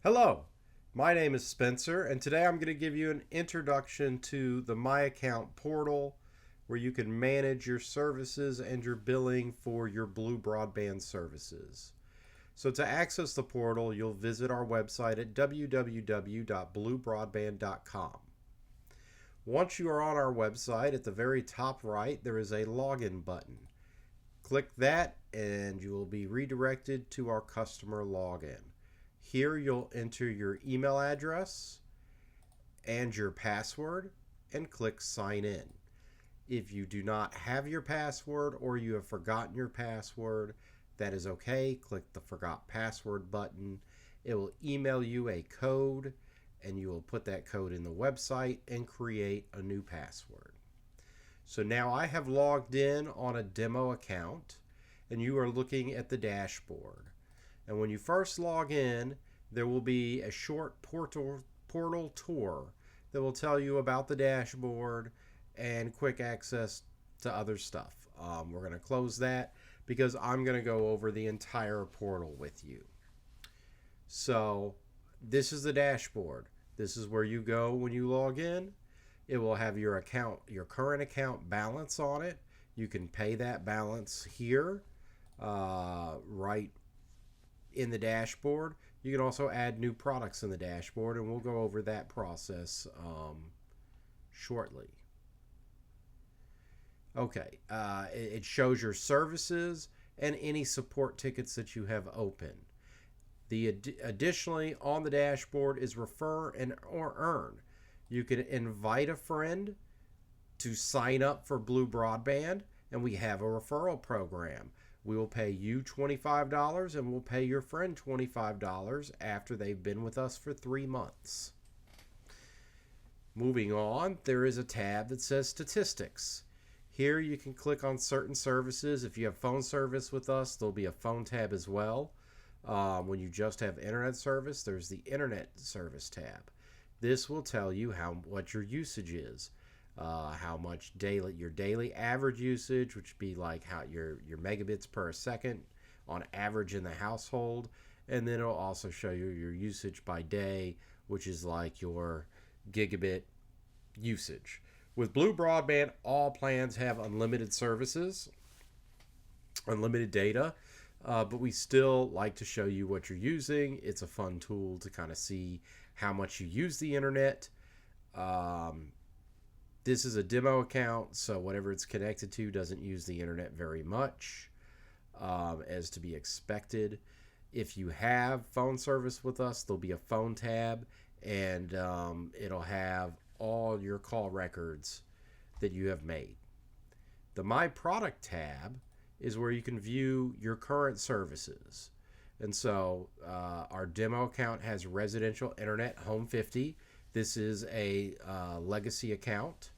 Hello, my name is Spencer, and today I'm going to give you an introduction to the My Account portal where you can manage your services and your billing for your BluBroadband services. So, to access the portal, you'll visit our website at www.blubroadband.com. Once you are on our website, at the very top right, there is a login button. Click that, and you will be redirected to our customer login. Here you'll enter your email address and your password and click sign in. If you do not have your password or you have forgotten your password, that is okay. Click the forgot password button. It will email you a code and you will put that code in the website and create a new password. So now I have logged in on a demo account and you are looking at the dashboard. And when you first log in, there will be a short portal tour that will tell you about the dashboard and quick access to other stuff. We're going to close that because I'm going to go over the entire portal with you. So this is the dashboard. This is where you go when you log in. It will have your account, your current account balance on it. You can pay that balance here, right in the dashboard. You can also add new products in the dashboard, and we'll go over that process shortly. Okay, it shows your services and any support tickets that you have open. Additionally, on the dashboard is refer and or earn. You can invite a friend to sign up for BluBroadband, and we have a referral program. We will pay you $25 and we'll pay your friend $25 after they've been with us for 3 months. Moving on, there is a tab that says statistics. Here you can click on certain services. If you have phone service with us, there'll be a phone tab as well. When you just have internet service, there's the internet service tab. This will tell you what your usage is. How much your daily average usage, which would be like how your megabits per second on average in the household, and then it'll also show you your usage by day, which is like your gigabit usage. With BluBroadband, all plans have unlimited services, unlimited data, but we still like to show you what you're using. It's a fun tool to kind of see how much you use the internet. This is a demo account, so whatever it's connected to doesn't use the internet very much, as to be expected. If you have phone service with us, there'll be a phone tab, and it'll have all your call records that you have made. The My Product tab is where you can view your current services. And so our demo account has residential internet home 50. This is a legacy account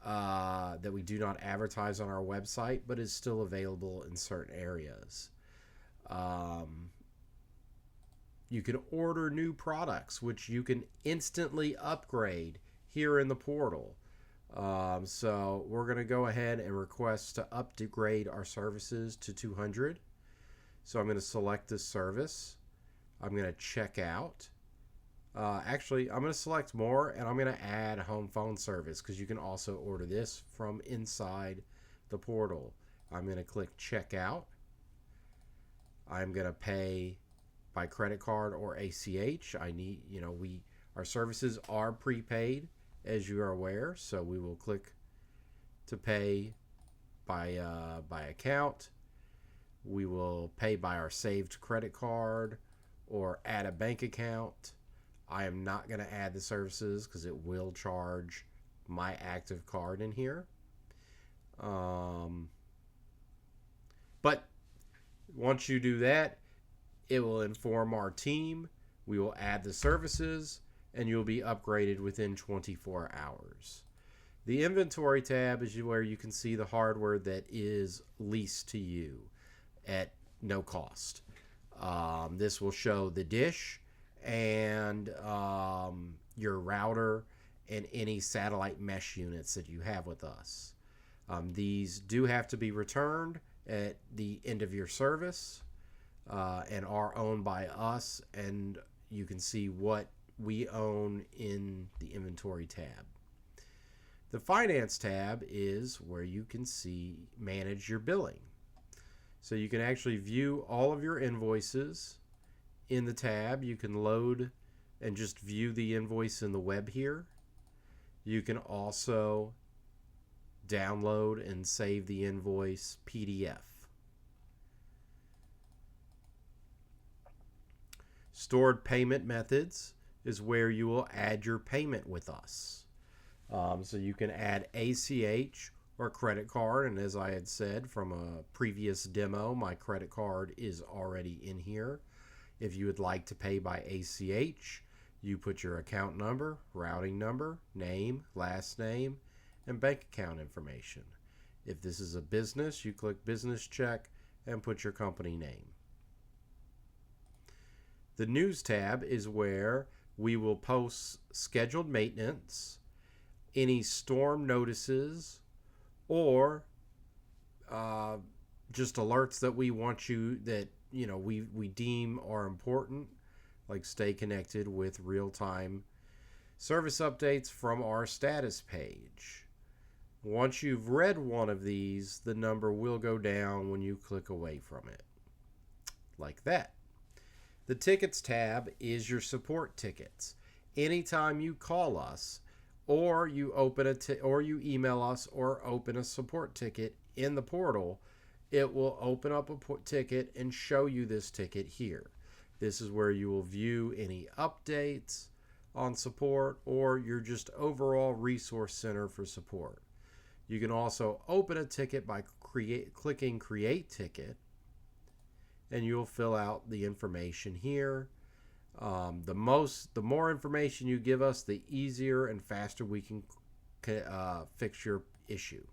that we do not advertise on our website, but is still available in certain areas. You can order new products, which you can instantly upgrade here in the portal. So we're going to go ahead and request to upgrade our services to 200. So I'm going to select this service. I'm going to check out. Actually, I'm going to select more, and I'm going to add home phone service because you can also order this from inside the portal. I'm going to click checkout. I'm going to pay by credit card or ACH. Our services are prepaid, as you are aware, so we will click to pay by account. We will pay by our saved credit card or add a bank account. I am not going to add the services because it will charge my active card in here. But once you do that, it will inform our team. We will add the services and you'll be upgraded within 24 hours. The inventory tab is where you can see the hardware that is leased to you at no cost. This will show the dish and your router and any satellite mesh units that you have with us. These do have to be returned at the end of your service and are owned by us and you can see what we own in the inventory tab. The finance tab is where you can manage your billing. So you can actually view all of your invoices in the tab. You can load and just view the invoice in the web here. You can also download and save the invoice PDF. Stored payment methods is where you will add your payment with us. So you can add ACH or credit card, and as I had said from a previous demo, my credit card is already in here. If you would like to pay by ACH, you put your account number, routing number, name, last name, and bank account information. If this is a business, you click business check and put your company name. The news tab is where we will post scheduled maintenance, any storm notices, or just alerts that we want you that we deem are important, like stay connected with real-time service updates from our status page. Once you've read one of these, the number will go down when you click away from it, like that. The tickets tab is your support tickets. Anytime you call us, or you or you email us or open a support ticket in the portal, it will open up a ticket and show you this ticket here. This is where you will view any updates on support or your just overall resource center for support. You can also open a ticket by clicking Create Ticket, and you'll fill out the information here. The more information you give us, the easier and faster we can fix your issue.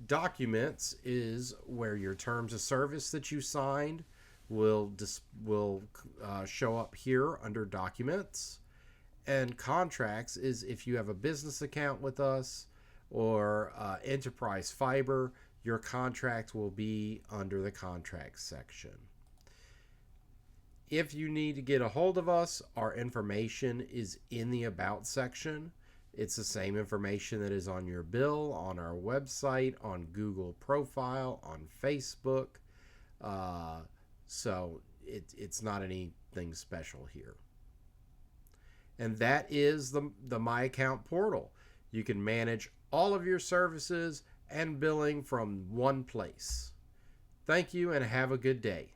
Documents is where your terms of service that you signed will show up here under Documents. And contracts is if you have a business account with us or enterprise fiber, your contract will be under the contracts section. If you need to get a hold of us, our information is in the About section. It's the same information that is on your bill, on our website, on Google profile, on Facebook. So it's not anything special here. And that is the My Account portal. You can manage all of your services and billing from one place. Thank you and have a good day.